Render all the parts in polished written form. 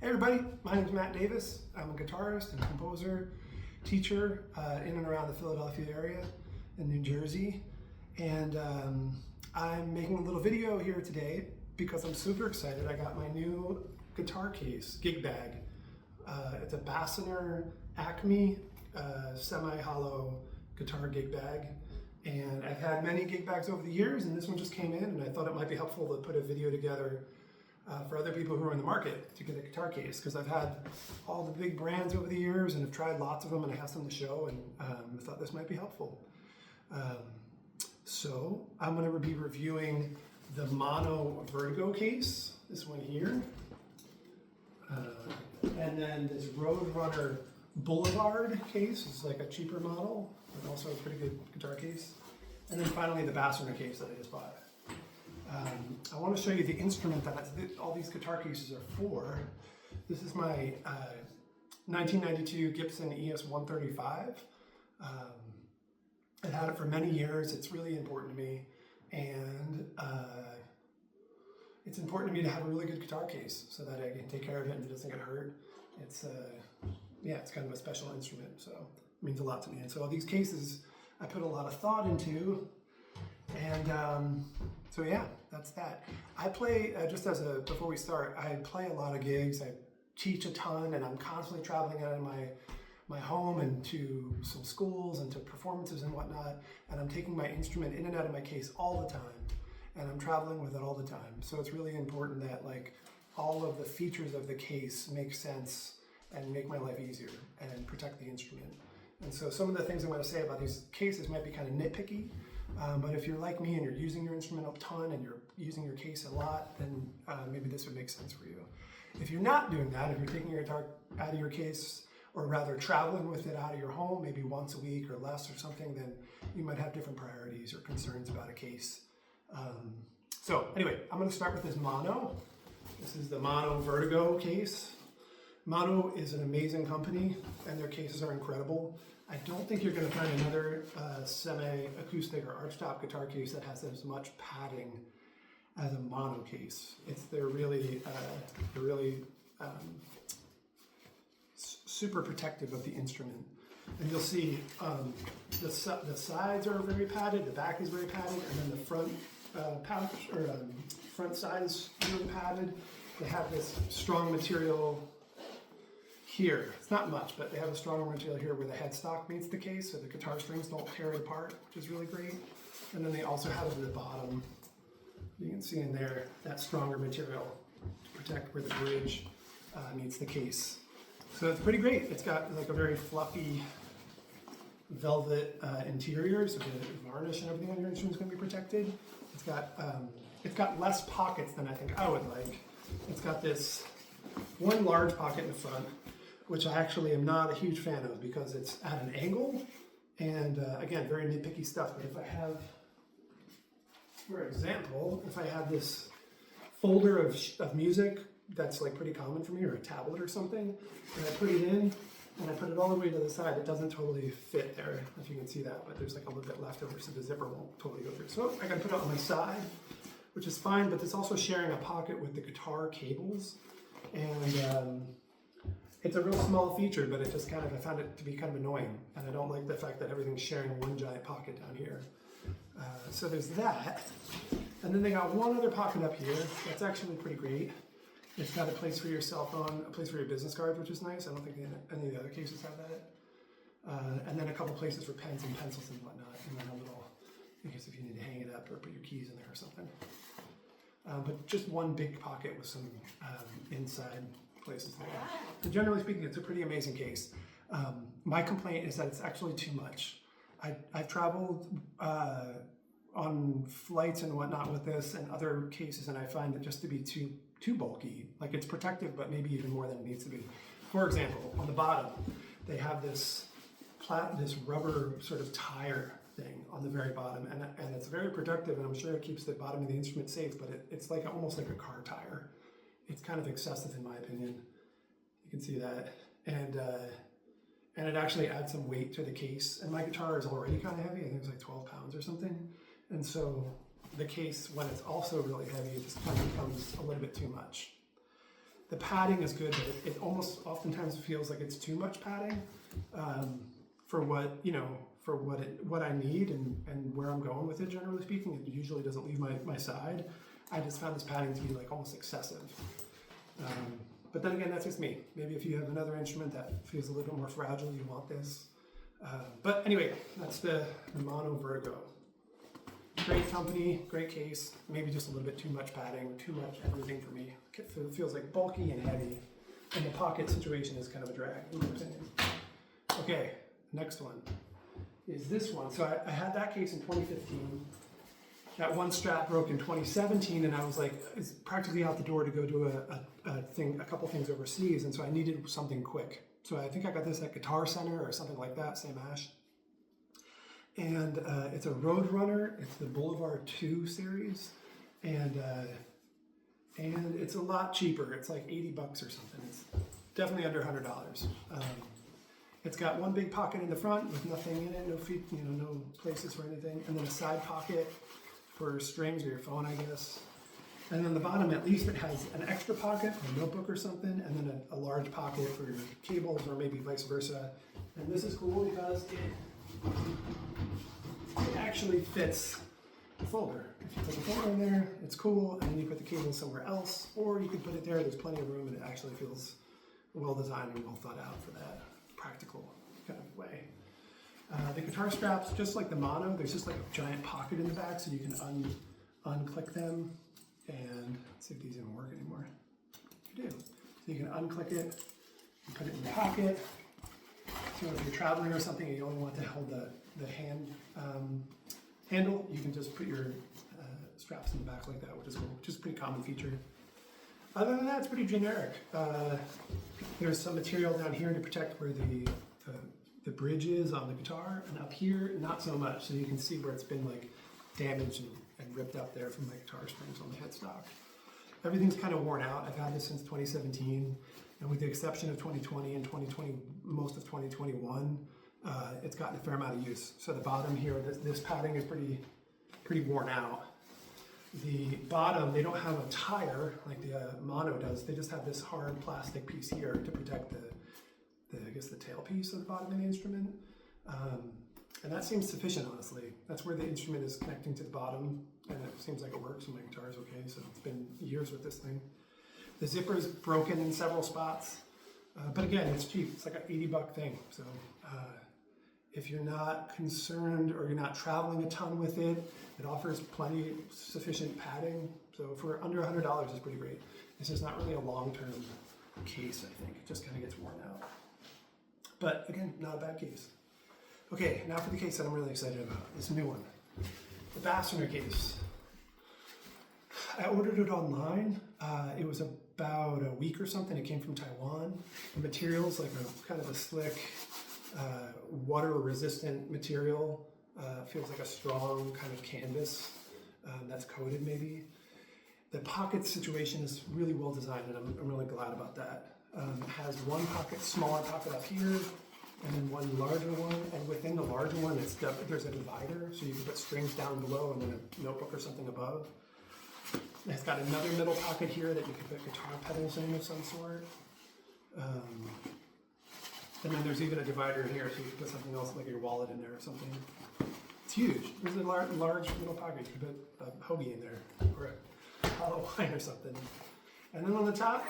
Hey everybody, my name is Matt Davis. I'm a guitarist and composer, teacher in and around the Philadelphia area in New Jersey. And I'm making a little video here today because I'm super excited. I got my new guitar case, gig bag. It's a Basiner ACME semi-hollow guitar gig bag. And I've had many gig bags over the years, and this one just came in, and I thought it might be helpful to put a video together for other people who are in the market to get a guitar case, because I've had all the big brands over the years and have tried lots of them, and I have some to show, and I thought this might be helpful. So I'm going to be reviewing the mono Vertigo case, this one here, and then this Roadrunner Boulevard case is like a cheaper model, but also a pretty good guitar case, and then finally the Basiner case that I just bought. I want to show you the instrument that all these guitar cases are for. This is my 1992 Gibson ES-135. I've had it for many years. It's really important to me, and it's important to me to have a really good guitar case so that I can take care of it and it doesn't get hurt. It's yeah, it's kind of a special instrument, so it means a lot to me. And so these cases I put a lot of thought into, and so yeah, that's that. I play, before we start, I play a lot of gigs, I teach a ton, and I'm constantly traveling out of my home and to some schools and to performances and whatnot, and I'm taking my instrument in and out of my case all the time, and I'm traveling with it all the time. So it's really important that like all of the features of the case make sense and make my life easier and protect the instrument. And so some of the things I'm going to say about these cases might be kind of nitpicky, but if you're like me and you're using your instrument a ton and you're using your case a lot, then maybe this would make sense for you. If you're not doing that, if you're taking your guitar out of your case, or rather traveling with it out of your home, maybe once a week or less or something, then you might have different priorities or concerns about a case. So anyway, I'm going to start with this mono. This is the mono Vertigo case. Mono is an amazing company, and their cases are incredible. I don't think you're going to find another semi-acoustic or archtop guitar case that has as much padding as a mono case. They're really super protective of the instrument. And you'll see the sides are very padded, the back is very padded, and then the front front side is really padded. They have this strong material here. It's not much, but they have a stronger material here where the headstock meets the case, so the guitar strings don't tear it apart, which is really great. And then they also have it at the bottom. You can see in there that stronger material to protect where the bridge meets the case. So it's pretty great. It's got like a very fluffy velvet interior, so the varnish and everything on your instrument is going to be protected. It's got less pockets than I think I would like. It's got this one large pocket in the front, which I actually am not a huge fan of because it's at an angle, and again, very nitpicky stuff. But if I have, for example, if I have this folder of music that's like pretty common for me, or a tablet or something, and I put it in, and I put it all the way to the side, it doesn't totally fit there, if you can see that, but there's like a little bit left over, so the zipper won't totally go through. So I gotta put it on my side, which is fine, but it's also sharing a pocket with the guitar cables, and it's a real small feature, but it just I found it to be kind of annoying, and I don't like the fact that everything's sharing one giant pocket down here. So there's that, and then they got one other pocket up here that's actually pretty great. It's got a place for your cell phone, a place for your business cards, which is nice. I don't think any of the other cases have that. And then a couple places for pens and pencils and whatnot, and then a little, I guess if you need to hang it up or put your keys in there or something. But just one big pocket with some inside places there. So generally speaking, it's a pretty amazing case. My complaint is that it's actually too much. I've traveled on flights and whatnot with this and other cases, and I find it just to be too bulky. Like, it's protective, but maybe even more than it needs to be. For example, on the bottom, they have this rubber sort of tire thing on the very bottom, and it's very protective, and I'm sure it keeps the bottom of the instrument safe, but it's like almost like a car tire. It's kind of excessive in my opinion. You can see that, and it actually adds some weight to the case, and my guitar is already kind of heavy. I think it's like 12 pounds or something, and so the case, when it's also really heavy, it just kind of becomes a little bit too much. The padding is good, but it almost oftentimes feels like it's too much padding for what, you know, for what I need and where I'm going with it, generally speaking. It usually doesn't leave my side. I just found this padding to be like almost excessive. But then again, that's just me. Maybe if you have another instrument that feels a little bit more fragile, you want this. But anyway, that's the Mono Vertigo. Great company, great case, maybe just a little bit too much padding, too much everything for me. It feels like bulky and heavy, and the pocket situation is kind of a drag, in my opinion. Okay, next one is this one. So I had that case in 2015. That one strap broke in 2017, and I was like, it's practically out the door to go do a couple things overseas, and so I needed something quick. So I think I got this at Guitar Center or something like that, Sam Ash. And it's a Roadrunner. It's the Boulevard 2 series, and it's a lot cheaper. It's like $80 or something. It's definitely under $100. It's got one big pocket in the front with nothing in it, no feet, you know, no places for anything, and then a side pocket for strings or your phone, I guess. And then the bottom, at least, it has an extra pocket for a notebook or something, and then a large pocket for your cables, or maybe vice versa. And this is cool because it actually fits the folder. If you put the folder in there, it's cool, and then you put the cable somewhere else, or you can put it there. There's plenty of room, and it actually feels well designed and well thought out for that practical kind of way. The guitar straps, just like the Mono, there's just like a giant pocket in the back, so you can unclick them. And let's see if these even work anymore. They do. So you can unclick it and put it in the pocket. So if you're traveling or something and you only want to hold the handle, you can just put your straps in the back like that, which is cool, which is a pretty common feature. Other than that, it's pretty generic. There's some material down here to protect where the bridge is on the guitar, and up here, not so much. So you can see where it's been like damaged and ripped up there from my guitar strings on the headstock. Everything's kind of worn out. I've had this since 2017, and with the exception of 2020 and 2020, most of 2021, it's gotten a fair amount of use. So the bottom here, this padding is pretty worn out. The bottom, they don't have a tire like the Mono does. They just have this hard plastic piece here to protect I guess the tailpiece of the bottom of the instrument. And that seems sufficient, honestly. That's where the instrument is connecting to the bottom, and it seems like it works, and my guitar is okay, so it's been years with this thing. The zipper is broken in several spots, but again, it's cheap. It's like an $80 thing, so if you're not concerned or you're not traveling a ton with it, it offers plenty sufficient padding, so for under $100, it's pretty great. This is not really a long-term case, I think. It just kind of gets worn out. But again, not a bad case. Okay, now for the case that I'm really excited about, this new one. The Basiner case. I ordered it online. It was about a week or something. It came from Taiwan. The material's like a kind of a slick, water-resistant material. Feels like a strong kind of canvas that's coated maybe. The pocket situation is really well designed, and I'm really glad about that. It has one pocket, smaller pocket up here, and then one larger one, and within the larger one, there's a divider, so you can put strings down below and then a notebook or something above. It's got another middle pocket here that you can put guitar pedals in of some sort. And then there's even a divider in here, so you can put something else like your wallet in there or something. It's huge. There's a large middle pocket. You can put a hoagie in there, or a hollow wine or something. And then on the top,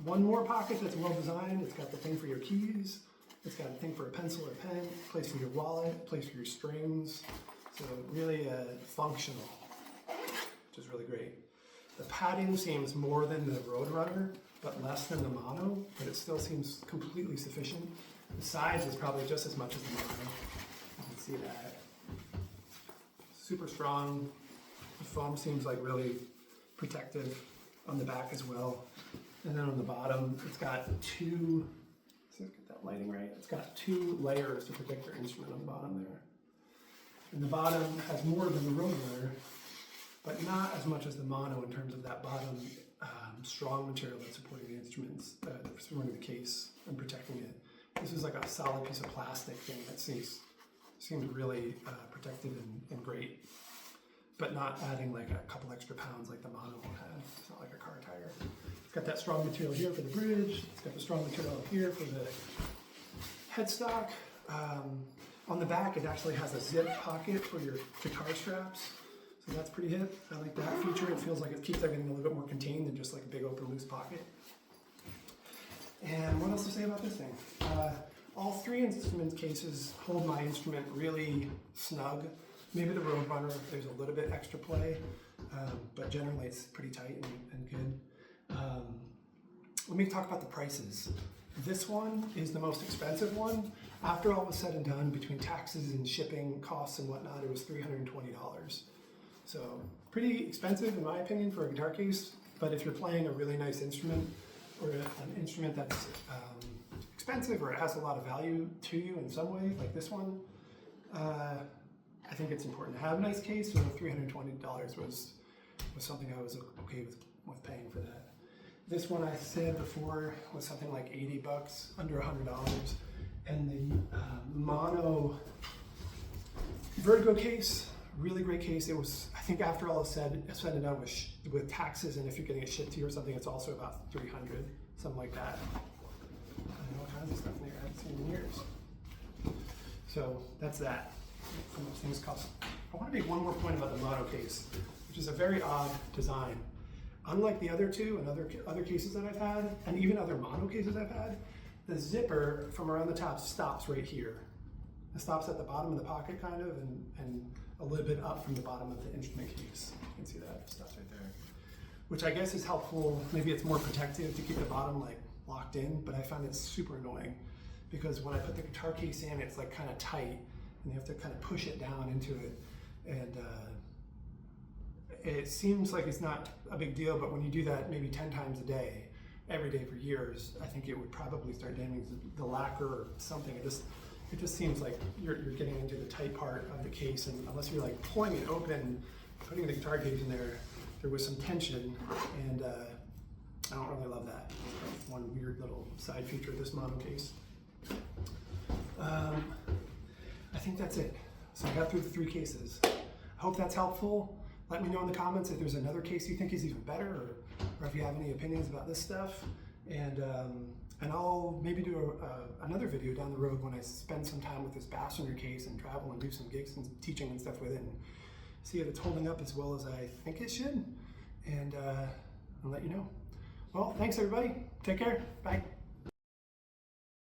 one more pocket that's well designed. It's got the thing for your keys. It's got a thing for a pencil or pen, place for your wallet, place for your strings. So really functional, which is really great. The padding seems more than the Roadrunner, but less than the Mono, but it still seems completely sufficient. The size is probably just as much as the Mono. You can see that. Super strong. The foam seems like really protective on the back as well. And then on the bottom, it's got two, let's get that lighting right. It's got two layers to protect your instrument on the bottom there. And the bottom has more than the Roadrunner, but not as much as the Mono in terms of that bottom strong material that's supporting the instruments, supporting the case and protecting it. This is like a solid piece of plastic thing that seems really protected and great, but not adding like a couple extra pounds like the Mono will have. It's not like a car tire. It's got that strong material here for the bridge. It's got the strong material here for the headstock. On the back, it actually has a zip pocket for your guitar straps. So that's pretty hip. I like that feature. It feels like it keeps everything a little bit more contained than just like a big open loose pocket. And what else to say about this thing? All three instrument cases hold my instrument really snug. Maybe the Roadrunner, there's a little bit extra play, but generally it's pretty tight and good. Let me talk about the prices. This one is the most expensive one. After all was said and done, between taxes and shipping costs and whatnot, it was $320. So pretty expensive in my opinion for a guitar case, but if you're playing a really nice instrument or an instrument that's expensive or it has a lot of value to you in some way, like this one, I think it's important to have a nice case, so $320 was something I was okay with paying for that. This one I said before was something like 80 bucks, under $100. And the mono Vertigo case, really great case. It was, I think after all is said and done with taxes and if you're getting it shipped to you or something, it's also about $300, something like that. I know all kinds of stuff in there I haven't seen in years. So that's that. How much things cost. I want to make one more point about the mono case, which is a very odd design. Unlike the other two and other cases that I've had, and even other mono cases I've had, the zipper from around the top stops right here. It stops at the bottom of the pocket kind of, and a little bit up from the bottom of the instrument case. You can see that, it stops right there. Which I guess is helpful, maybe it's more protective to keep the bottom like locked in, but I find it super annoying because when I put the guitar case in, it's like kind of tight and you have to kind of push it down into it. And it seems like it's not a big deal, but when you do that maybe 10 times a day, every day for years, I think it would probably start damaging the lacquer or something. It just seems like you're getting into the tight part of the case, and unless you're like pulling it open, putting the guitar case in there, there was some tension, and I don't really love that. It's one weird little side feature of this mono case. I think that's it. So I got through the three cases. I hope that's helpful. Let me know in the comments if there's another case you think is even better, or if you have any opinions about this stuff. And I'll maybe do another video down the road when I spend some time with this Basiner case and travel and do some gigs and teaching and stuff with it, and see if it's holding up as well as I think it should. And I'll let you know. Well, thanks everybody. Take care. Bye.